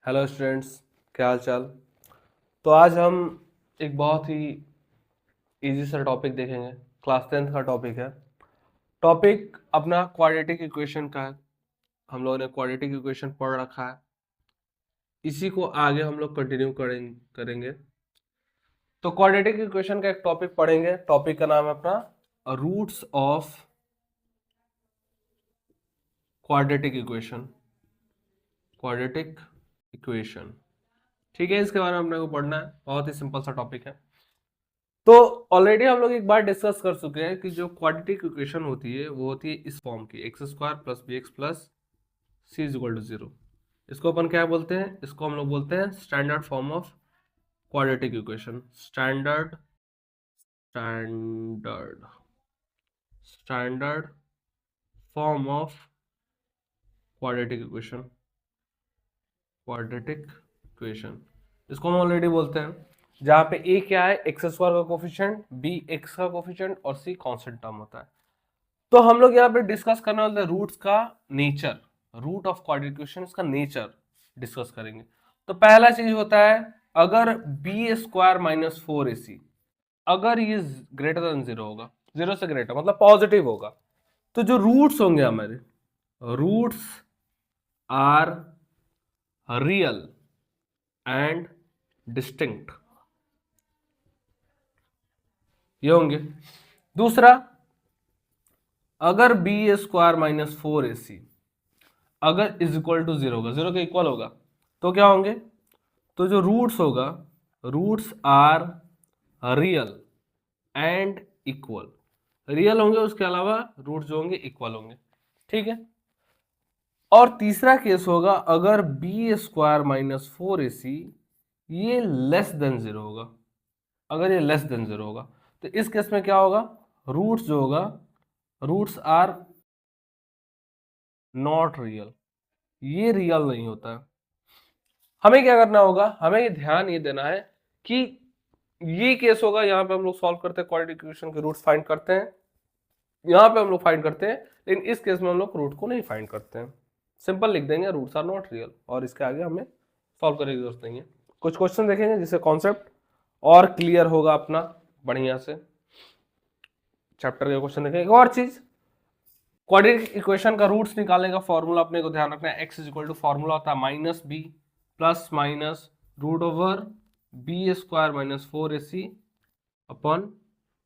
Hello students, क्या हाल चाल। तो आज हम एक बहुत ही इजी सा टॉपिक देखेंगे। क्लास 10th का टॉपिक है। टॉपिक अपना क्वाड्रेटिक इक्वेशन का है। हम लोगों ने क्वाड्रेटिक इक्वेशन पढ़ रखा है, इसी को आगे हम लोग कंटिन्यू करेंगे। तो क्वाड्रेटिक इक्वेशन का एक टॉपिक पढ़ेंगे। टॉपिक का नाम है अपना roots of quadratic equation. Quadratic equation, ठीक है, इसके बारे में अपने को पढ़ना है। बहुत ही सिंपल सा टॉपिक है। तो ऑलरेडी हम लोग एक बार डिस्कस कर चुके हैं कि जो क्वाड्रेटिक इक्वेशन होती है वो होती है इस फॉर्म की, x square plus b x plus c is equal to zero. इसको अपन क्या बोलते हैं? इसको हम लोग बोलते हैं standard form of quadratic equation. Standard standard standard form of quadratic equation. Quadratic equation इसको हम ऑलरेडी बोलते हैं, जहां पे ए क्या है? एक्स स्क्वायर का कोफिशिएंट, बी एक्स का कोफिशिएंट और सी कांस्टेंट टर्म होता है। तो हम लोग यहाँ पे डिस्कस करने वाले हैं रूट्स का nature. Root of quadratic equation का नेचर डिस्कस करेंगे। तो पहला चीज होता है, अगर बी स्क्वायर माइनस फोर ए सी, अगर ये ग्रेटर देन जीरो होगा, जीरो से ग्रेटर मतलब पॉजिटिव होगा, तो जो रूट्स होंगे हमारे, roots are real and distinct, ये होंगे। दूसरा, अगर बी स्क्वायर माइनस फोर ए सी अगर इज इक्वल टू जीरो होगा, जीरो के इक्वल होगा, तो क्या होंगे? तो जो रूट्स होगा, roots are real and equal. Real होंगे, उसके अलावा रूट्स जो होंगे इक्वल होंगे, ठीक है। और तीसरा केस होगा, अगर बी स्क्वायर माइनस फोर ए सी ये लेस देन जीरो होगा। अगर ये लेस देन जीरो होगा तो इस केस में क्या होगा? रूट्स जो होगा, रूट्स आर नॉट रियल, ये रियल नहीं होता है। हमें क्या करना होगा? हमें ध्यान ये देना है कि ये केस होगा, यहाँ पे हम लोग सॉल्व करते हैं, क्वाड्रेटिक इक्वेशन के रूट्स फाइंड करते हैं, यहाँ पे हम लोग फाइंड करते हैं, लेकिन इस केस में हम लोग रूट को नहीं फाइंड करते हैं। सिंपल लिख देंगे रूट्स आर नॉट रियल, और इसके आगे हमें सॉल्व करने की जरूरत नहीं है। कुछ क्वेश्चन देखेंगे जिससे कॉन्सेप्ट और क्लियर होगा अपना बढ़िया से। चैप्टर के क्वेश्चन देखेंगे। एक और चीज, क्वाड्रेटिक इक्वेशन का रूट्स निकालने का फॉर्मूला अपने को ध्यान रखना है। X is equal to formula होता है minus B plus minus root over B square minus four A C upon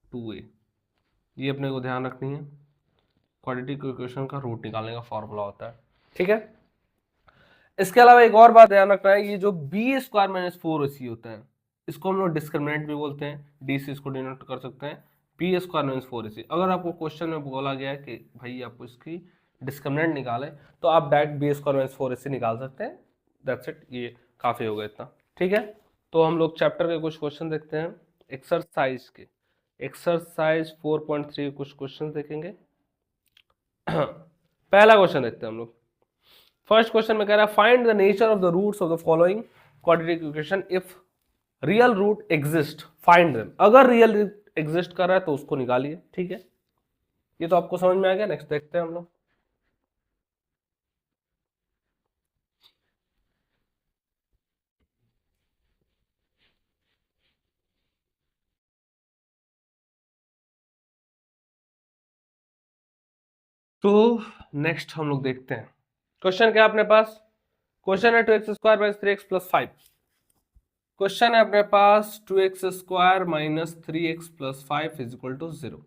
two A. ये अपने को ध्यान रखनी है, क्वाड्रेटिक इक्वेशन का रूट निकालने का फॉर्मूला होता है, ठीक है। इसके अलावा एक और बात ध्यान रखना है, ये जो बी स्क्वायर माइनस फोर ए सी होता है, इसको हम लोग डिस्क्रिमिनेंट भी बोलते हैं, डी से इसको डिनोट कर सकते हैं। बी स्क्वायर माइनस फोर ए सी, अगर आपको क्वेश्चन में बोला गया है कि भाई आपको इसकी डिस्क्रिमिनेंट निकाले, तो आप direct B square minus four ए सी निकाल सकते हैं। दैट्स इट, ये काफी होगा इतना, ठीक है। तो हम लोग चैप्टर के कुछ क्वेश्चन देखते हैं, एक्सरसाइज के। एक्सरसाइज 4.3 कुछ क्वेश्चन देखेंगे। पहला क्वेश्चन देखते हैं हम लोग। फर्स्ट क्वेश्चन में कह रहा है, find the nature of the roots of the following quadratic equation if real root exist, find them. अगर रियल एग्जिस्ट कर रहा है तो उसको निकालिए, ठीक है। ये तो आपको समझ में आ गया। नेक्स्ट देखते हैं हम लोग। तो नेक्स्ट हम लोग देखते हैं क्वेश्चन क्या है अपने पास। क्वेश्चन है 2x² minus 3x plus 5। Question है अपने पास 2x² minus 3x plus 5 is equal to 0।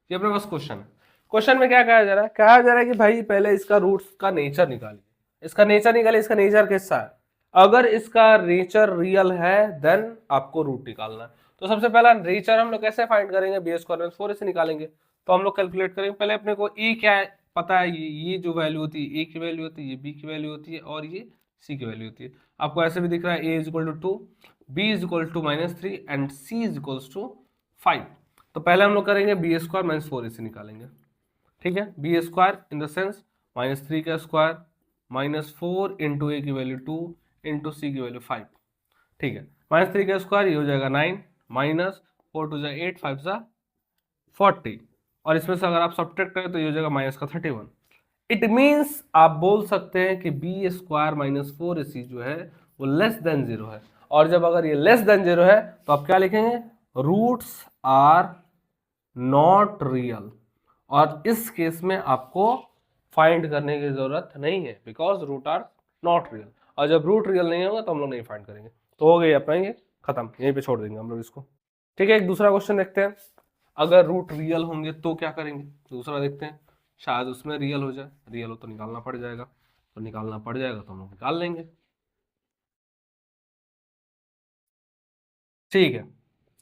ये अपने पास क्वेश्चन है। क्वेश्चन में क्या कहा जा रहा है? कहा जा रहा है कि भाई पहले इसका रूट्स का नेचर निकालिए। इसका नेचर निकालिए। इसका नेचर कैसा है? अगर इसका नेचर रियल है देन आपको रूट निकालना है। तो सबसे पहला नेचर हम लोग कैसे फाइंड करेंगे? बी स्क्वायर माइनस 4 से निकालेंगे। तो हम लोग कैलकुलेट करेंगे। पहले अपने को ए क्या है पता है, ये जो वैल्यू होती है, ए की वैल्यू होती है, ये बी की वैल्यू होती है, और ये सी की वैल्यू होती है। आपको ऐसे भी दिख रहा है, A is equal to 2, B is equal to -3 and C is equal to 5। तो पहले हम लोग करेंगे बी स्क्वायर माइनस 4 से निकालेंगे, ठीक है। B square in the sense -3 का स्क्वायर -4 इंटू ए की वैल्यू 2 इंटू सी की वैल्यू 5, ठीक है। -3 का स्क्वायर ये हो जाएगा 9, -4 टू जा 8, 5 जा 40, और इसमें से अगर आप सब्ट्रैक्ट करें तो ये हो जाएगा माइनस का 31। इट मीन्स आप बोल सकते हैं कि बी स्क्वायर माइनस 4ac जो है वो लेस देन 0 है। और जब अगर ये लेस देन 0 है तो आप क्या लिखेंगे, रूट्स आर नॉट रियल। और इस केस में आपको फाइंड करने की जरूरत नहीं है, because root are not real. और जब रूट रियल नहीं होगा तो हम लोग नहीं फाइंड करेंगे। तो हो गई अपना ये खत्म, यहीं पे छोड़ देंगे हम लोग इसको। ठीक है, एक दूसरा क्वेश्चन देखते हैं। अगर रूट रियल होंगे तो क्या करेंगे, दूसरा देखते हैं। शायद उसमें रियल हो जाए, रियल हो तो निकालना पड़ जाएगा, तो निकालना पड़ जाएगा तो हम लोग निकाल लेंगे। ठीक है,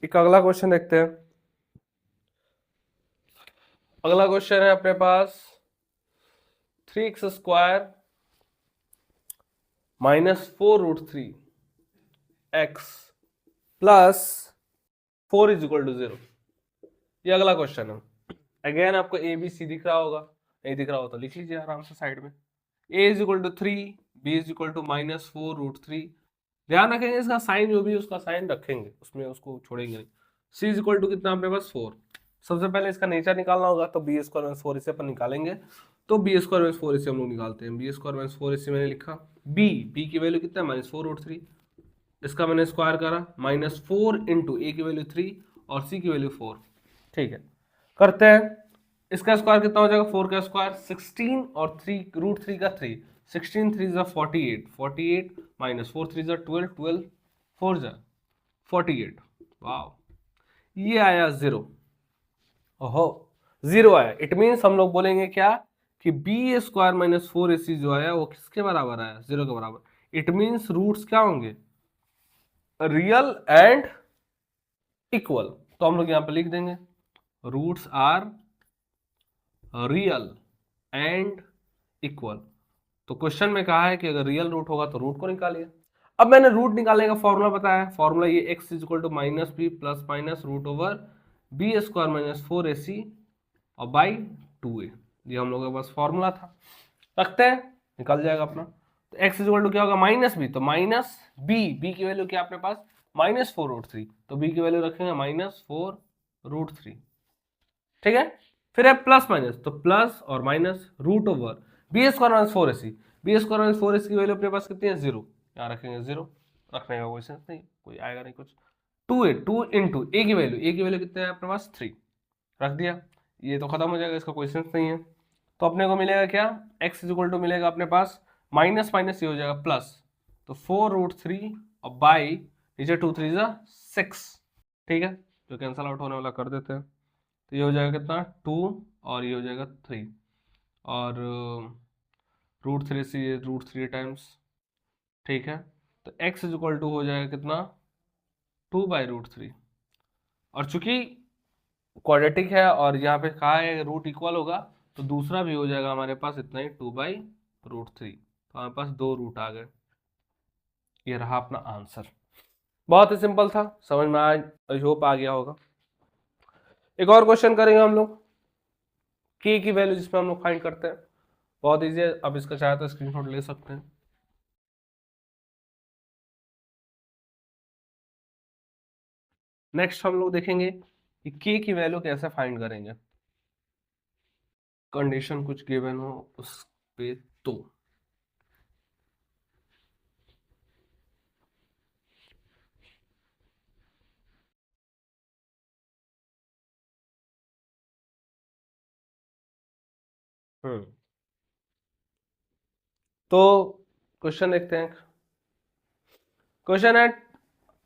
एक अगला क्वेश्चन देखते हैं। अगला क्वेश्चन है अपने पास 3x² minus 4√3 x plus 4 is equal to 0। ये अगला क्वेश्चन है। अगेन आपको ए बी सी दिख रहा होगा, नहीं दिख रहा हो तो लिख लीजिए आराम से साइड में। A is equal to 3, B is equal to minus 4√3। ध्यान रखेंगे इसका साइन जो भी है उसका साइन रखेंगे, उसमें उसको छोड़ेंगे नहीं। सी इज इक्वल टू कितना अपने पास 4। सबसे पहले इसका नेचर निकालना होगा, तो बी स्क्वायर माइनस 4 इसे अपन निकालेंगे। तो बी स्क्वायर माइनस 4 इसे हम लोग निकालते हैं। बी स्क्वायर माइनस 4 इसे मैंने लिखा। बी की वैल्यू कितना है, माइनस 4√3। इसका मैंने स्क्वायर करा, माइनस 4 इंटू ए की वैल्यू 3 और सी की वैल्यू 4। ठीक है, करते हैं। इसका स्क्वायर कितना हो जाएगा, 4 का स्क्वायर 16 और 3√3 का 3, 16 3 जा 48, 48 माइनस 4 3 जा 12, 12 4 जा 48। वाह, ये आया 0। ओहो, 0 आया। इट मीन्स हम लोग बोलेंगे क्या कि बी स्क्वायर माइनस 4ac जो आया वो किसके बराबर आया, 0 के बराबर। इट मीन्स रूट्स क्या होंगे, रियल एंड इक्वल। तो हम लोग यहां पे लिख देंगे roots are real and equal. तो क्वेश्चन में कहा है कि अगर रियल रूट होगा तो रूट को निकालिए। अब मैंने रूट निकालने का फॉर्मूला बताया, फॉर्मूला ये x is equal to minus B plus minus root over B square minus 4ac और बाई 2a। ये हम लोगों के पास फॉर्मूला था, रखते हैं, निकल जाएगा अपना। तो x इज इक्वल टू क्या होगा, माइनस बी, तो माइनस बी की वैल्यू क्या अपने पास, माइनस 4√3, तो b की वैल्यू रखेंगे माइनस 4√3। ठीक है, फिर है प्लस माइनस, तो प्लस और minus root over B square minus 4ac। B square minus 4ac की वैल्यू अपने पास कितनी है, 0। यहाँ रखेंगे 0, रखने का कोई सेंस नहीं, कोई आएगा नहीं कुछ। 2 इंटू ए की वैल्यू, ए की वैल्यू कितने है अपने पास, 3, रख दिया। ये तो खत्म हो जाएगा, इसका कोई सेंस नहीं है। तो अपने को मिलेगा क्या, x इज इक्वल टू मिलेगा अपने पास माइनस माइनस ये हो जाएगा प्लस, तो 4√3 और बाई नीचे 2 3 जा 6। ठीक है, जो कैंसल आउट होने वाला कर देते हैं। तो ये हो जाएगा कितना, 2 और ये हो जाएगा 3, और √3 से ये √3 टाइम्स। ठीक है, तो x इज इक्वल टू हो जाएगा कितना, 2/√3। और चूंकि क्वाड्रेटिक है और यहाँ पे कहा है रूट इक्वल होगा, तो दूसरा भी हो जाएगा हमारे पास इतना ही, 2/√3। तो हमारे पास 2 रूट आ गए। ये रहा अपना आंसर। बहुत ही सिंपल था, समझ में आई होप आ गया होगा। एक और क्वेश्चन करेंगे हम लोग, के की वैल्यू जिसमें हम लोग फाइंड करते हैं। बहुत ईजी है, अब इसका चाहे तो स्क्रीनशॉट ले सकते हैं। नेक्स्ट हम लोग देखेंगे कि के की वैल्यू कैसे फाइंड करेंगे, कंडीशन कुछ गिवन हो उस पे। तो हम्म तो क्वेश्चन देखते हैं। क्वेश्चन है,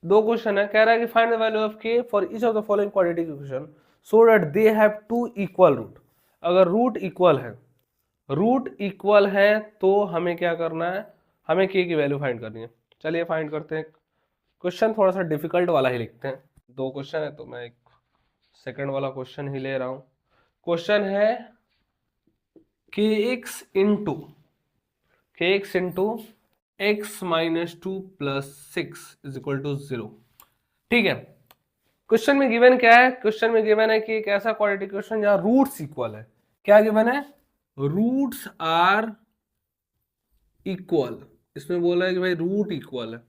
दो क्वेश्चन है, कह रहा है कि find the value of k for each of the following quadratic equation so that they have two equal root. अगर रूट इक्वल है, रूट इक्वल है तो हमें क्या करना है, हमें के की वैल्यू फाइंड करनी है। चलिए फाइंड करते हैं। क्वेश्चन थोड़ा सा डिफिकल्ट वाला ही लिखते हैं, दो क्वेश्चन है तो मैं एक सेकंड वाला क्वेश्चन ही ले रहा हूं। क्वेश्चन है k x into x minus 2 plus 6 is equal to 0। ठीक है, क्वेश्चन में गिवन क्या है, क्वेश्चन में गिवन है कि एक ऐसा क्वाड्रेटिक इक्वेशन जहां रूट्स इक्वल है। क्या गिवन है, रूट्स आर इक्वल। इसमें बोला है कि भाई रूट इक्वल है।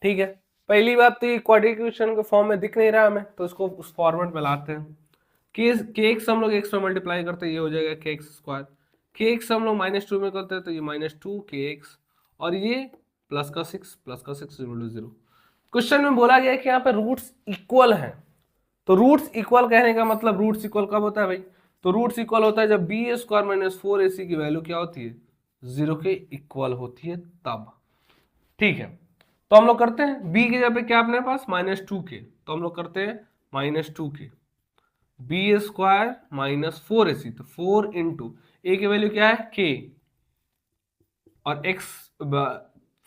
ठीक है, पहली बात तो ये क्वाड्रेटिक इक्वेशन के फॉर्म में दिख नहीं रहा हमें, तो इसको उस फॉर्मेट में लाते हैं। के एक्स हम लोग एक्स में मल्टीप्लाई करते हैं, ये हो जाएगा के एक्स स्क्वायर। के एक्स हम लोग -2 में करते हैं तो ये -2 के एक्स, और ये प्लस का 6 0। क्वेश्चन में बोला गया है कि यहाँ पे रूट्स इक्वल हैं, तो रूट्स इक्वल कहने का मतलब रूट्स इक्वल कब होता है भाई? तो रूट्स इक्वल होता है जब बी स्क्वायर माइनस 4ac की वैल्यू क्या होती है? 0 के इक्वल होती है तब। ठीक है, तो हम लोग करते हैं b की जगह पे क्या अपने पास -2 के, तो हम लोग करते हैं -2 के बी स्क्वायर माइनस 4ac, तो 4 इंटू ए की वैल्यू क्या है k, और x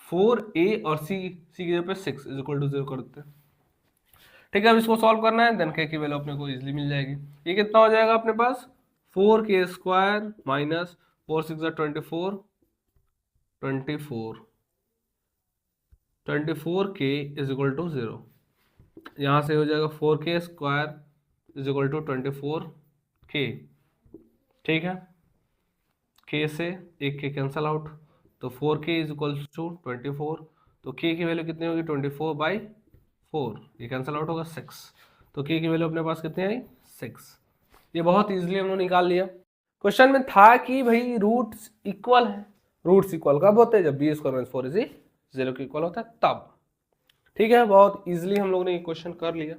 4a और c की जगह पे 6 इज इक्वल टू 0 कर देते हैं। ठीक है, अब इसको सॉल्व करना है, देन k की वैल्यू अपने को इजीली मिल जाएगी। ये कितना हो जाएगा अपने पास? 4k square minus 4 6 24 24k is equal to 0। यहाँ से हो जाएगा 4k square is equal to 24k। ठीक है, k से एक k कैंसल आउट, तो 4k इज इक्वल टू 24, तो k की वैल्यू कितनी होगी? 24/4, ये कैंसल आउट होगा 6, तो k की वैल्यू अपने पास कितनी आई? 6। ये बहुत इजीली हम लोग निकाल लिया। क्वेश्चन में था कि भाई रूट्स इक्वल है, रूट्स इक्वल कब होते हैं? जब बी स्क्वायर माइनस 4ac 0 के इक्वल होता है तब। ठीक है, बहुत इजीली हम लोग ने ये क्वेश्चन कर लिया।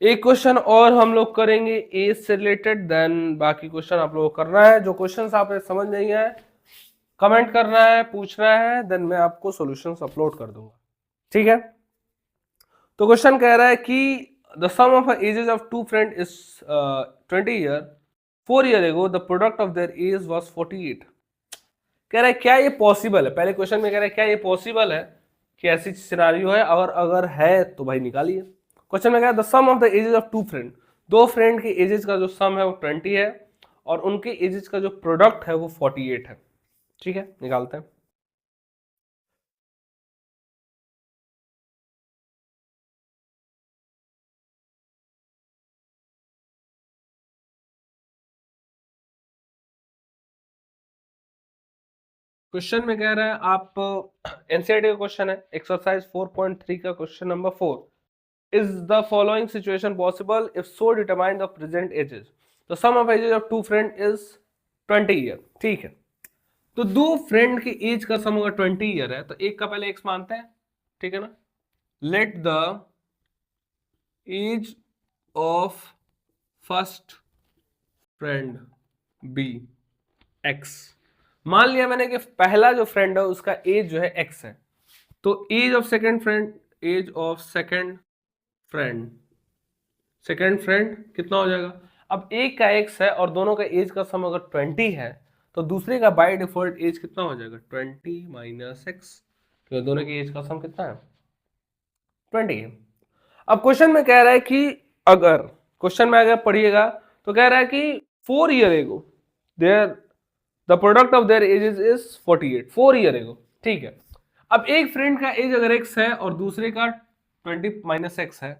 एक क्वेश्चन और हम लोग करेंगे एज से रिलेटेड, देन बाकी क्वेश्चन आप लोगों को करना है। जो क्वेश्चन आप समझ नहीं आए कमेंट करना है, पूछना है, देन मैं आपको सॉल्यूशंस अपलोड कर दूंगा। ठीक है, तो क्वेश्चन कह रहा है कि the sum of ages of two friend is 20 year, 4 year ago the product of their age was 48। कह रहा है क्या ये पॉसिबल है? पहले क्वेश्चन में कह रहा है क्या ये पॉसिबल है कि ऐसी सिनारियो है, अगर है तो भाई निकालिए। क्वेश्चन में कह रहा है the sum of the ages of two friend, दो फ्रेंड के एजेस का जो सम है वो 20 है, और उनके एजेस का जो प्रोडक्ट है वो 48 है। ठीक है, निकालते हैं। क्वेश्चन में कह रहा है, आप एनसीईआरटी का क्वेश्चन है, एक्सरसाइज 4.3 का question number 4, is the following situation possible if so determine the present ages, the sum of ages of two friend is 20 year. ठीक है, तो दो फ्रेंड की एज का सम होगा 20 ईयर है, तो एक का पहले एक्स मानते हैं। ठीक है ना, let the age of first friend be X. मान लिया मैंने कि पहला जो फ्रेंड है उसका एज जो है एक्स है, तो age of second friend, age of second friend कितना हो जाएगा? अब एक का एक्स है और दोनों का एज का सम अगर 20 है, तो दूसरे का बाय डिफॉल्ट एज कितना हो जाएगा? 20 माइनस एक्स, क्योंकि दोनों के एज का सम कितना है? 20 है। अब क्वेश्चन में कह रहा है कि अगर क्वेश्चन में अगर पढ़िएगा तो कह रहा है कि 4 year ago their the product of their ages is 48, 4 year ago. ठीक है, अब एक फ्रेंड का एज अगर x है और दूसरे का 20 माइनस एक्स है।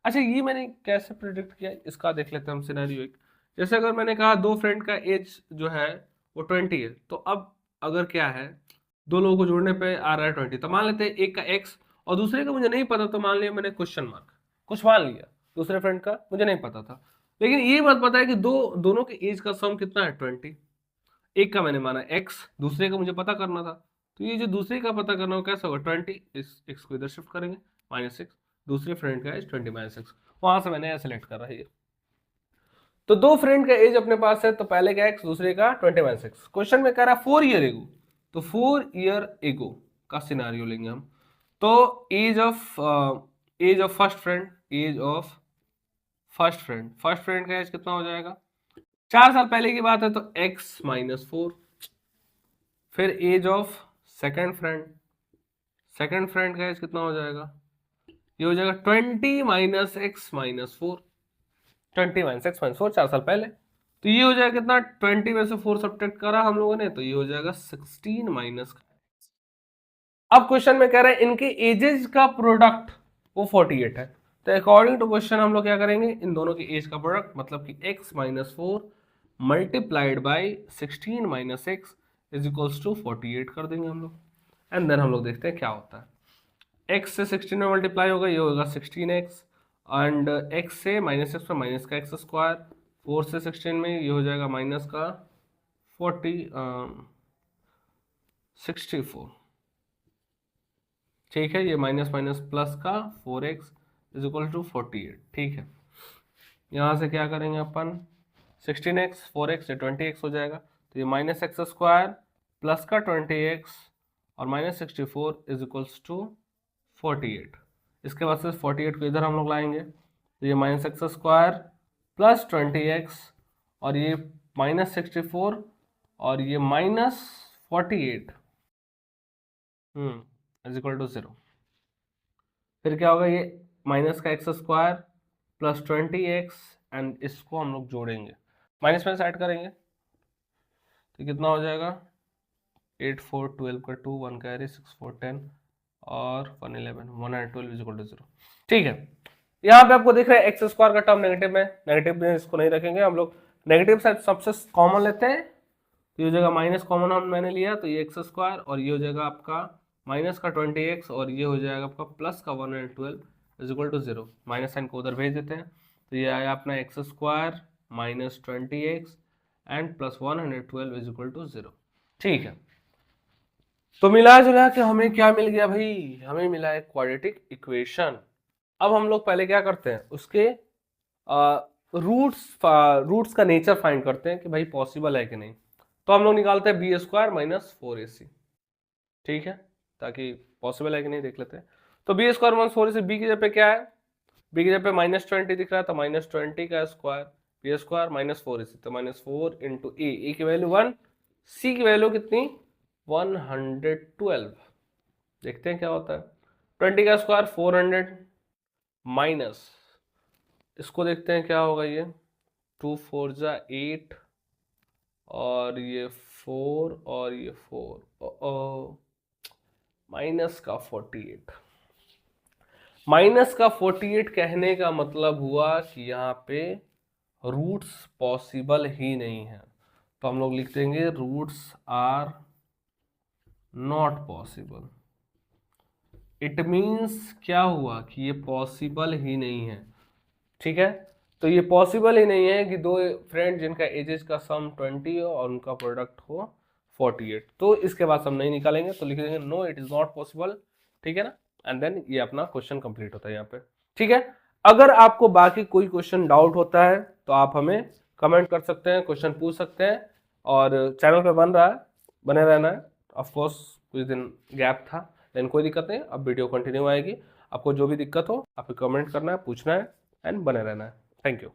अच्छा, ये मैंने कैसे प्रिडिक्ट किया इसका देख लेते हैं हम सिनेरियो एक। जैसे अगर मैंने कहा दो फ्रेंड का एज जो है वो 20 है, तो अब अगर क्या है, दो लोगों को जोड़ने पे आ रहा है 20, तो मान लेते हैं एक का x और दूसरे का मुझे नहीं पता, तो मान लिया मैंने क्वेश्चन मार्क, कुछ मान लिया, दूसरे फ्रेंड का मुझे नहीं पता था, लेकिन ये बात पता है कि दोनों के एज का सम कितना है? 20। एक का मैंने माना x, दूसरे का मुझे पता करना था, तो ये जो दूसरे का पता करना हो कैसा होगा? 20, इस x को इधर शिफ्ट करेंगे, -6, दूसरे फ्रेंड का एज 20 माइनस एक्स, वहां से मैंने सेलेक्ट कर रहा है। तो दो फ्रेंड का एज अपने पास है, तो पहले का x दूसरे का 20 माइनस एक्स। क्वेश्चन में कह रहा है 4 ईयर एगो, तो 4 ईयर एगो का सिनारियो लेंगे हम। तो age of first friend, first friend का एज कितना हो जाएगा? 4 साल पहले की बात है तो x -4। फिर एज ऑफ सेकंड फ्रेंड का एज कितना हो जाएगा? ये हो जाएगा 20 माइनस एक्स -4, 20 माइनस एक्स -4, 4 साल पहले। तो ये हो जाएगा कितना? 20 में से 4 सब्ट्रैक्ट करा हम लोगों ने, तो ये हो जाएगा 16 माइनस। अब क्वेश्चन में कह रहा है इनके एजेस का प्रोडक्ट वो 48 है, तो अकॉर्डिंग टू क्वेश्चन हम लोग क्या करेंगे? इन दोनों की एज का प्रोडक्ट मतलब कि x -4 multiplied by 16 minus X is equals to 48 कर देंगे हम लोग, एंड देन हम लोग देखते हैं क्या होता है। x से 16 में मल्टीप्लाई होगा, ये होगा 16x, एंड x से -x पर माइनस का x स्क्वायर, 4 से 16 में ये हो जाएगा माइनस का 64, ठीक है। ये माइनस माइनस प्लस का 4x इज इक्वल टू 48, ठीक है। यहाँ से क्या करेंगे अपन, 16x 4x से 20x हो जाएगा, तो ये माइनस एक्स स्क्वायर प्लस का 20x और माइनस 64 इज इक्वल्स टू 48। इसके बाद से 48 को इधर हम लोग लाएंगे, तो ये minus x square plus 20x और ये माइनस 64 और ये माइनस 48 इज इक्वल टू 0। फिर क्या होगा, ये माइनस का x square plus 20x and इसको हम लोग जोड़ेंगे, माइनस माइनस ऐड करेंगे, तो कितना हो जाएगा 8 4 12 का 2 1 कैरी 6 4 10 और 1 11 112 इज इक्वल टू 0, ठीक है। यहाँ पे आपको दिख रहा है एक्स स्क्वायर का टर्म नेगेटिव में, नेगेटिव में इसको नहीं रखेंगे हम लोग, नेगेटिव साइड सबसे कॉमन लेते हैं, तो ये हो जाएगा माइनस कॉमन हम मैंने लिया, तो ये एक्स स्क्वायर और ये हो जाएगा आपका माइनस का 20x और ये हो जाएगा आपका प्लस का 112 is equal to 0। Minus sign को उधर भेज देते हैं, तो ये आया अपना X square minus 20x and plus 112 is equal to 0, ठीक है। तो मिला जुला के हमें क्या मिल गया भाई, हमें मिला है क्वाड्रेटिक इक्वेशन। अब हम लोग पहले क्या करते हैं, उसके रूट्स का नेचर फाइंड करते हैं कि भाई पॉसिबल है कि नहीं। तो हम लोग निकालते हैं बी स्क्वायर माइनस 4ac, ठीक है, ताकि पॉसिबल है कि नहीं देख लेते हैं। तो B square minus 4ac, B की जगह पे क्या है, बी की जगह पे माइनस 20 दिख रहा है, तो माइनस 20 का square, B square minus 4ac, तो माइनस 4 इंटू ए की वैल्यू 1, सी की वैल्यू कितनी 112, देखते हैं क्या होता है। 20 का स्क्वायर 400 माइनस, इसको देखते हैं क्या होगा, ये 2 4 जा 8 और ये 4 और ये 4 माइनस का 48, माइनस का 48 कहने का मतलब हुआ कि यहाँ पे रूट्स पॉसिबल ही नहीं है, तो हम लोग लिख देंगे roots are not possible. It means क्या हुआ कि ये पॉसिबल ही नहीं है, ठीक है। तो ये पॉसिबल ही नहीं है कि दो फ्रेंड जिनका एजेस का सम 20 हो और उनका प्रोडक्ट हो 48, तो इसके बाद हम नहीं निकालेंगे, तो लिख देंगे no it is not possible, ठीक है ना। एंड देन ये अपना क्वेश्चन कंप्लीट होता है यहाँ पे, ठीक है। अगर आपको बाकी कोई क्वेश्चन डाउट होता है तो आप हमें कमेंट कर सकते हैं, क्वेश्चन पूछ सकते हैं, और चैनल पे बन रहा है, बने रहना है। ऑफकोर्स कुछ दिन गैप था, लेकिन कोई दिक्कत नहीं, अब वीडियो कंटिन्यू आएगी। आपको जो भी दिक्कत हो आप कमेंट करना है, पूछना है एंड बने रहना है। Thank you.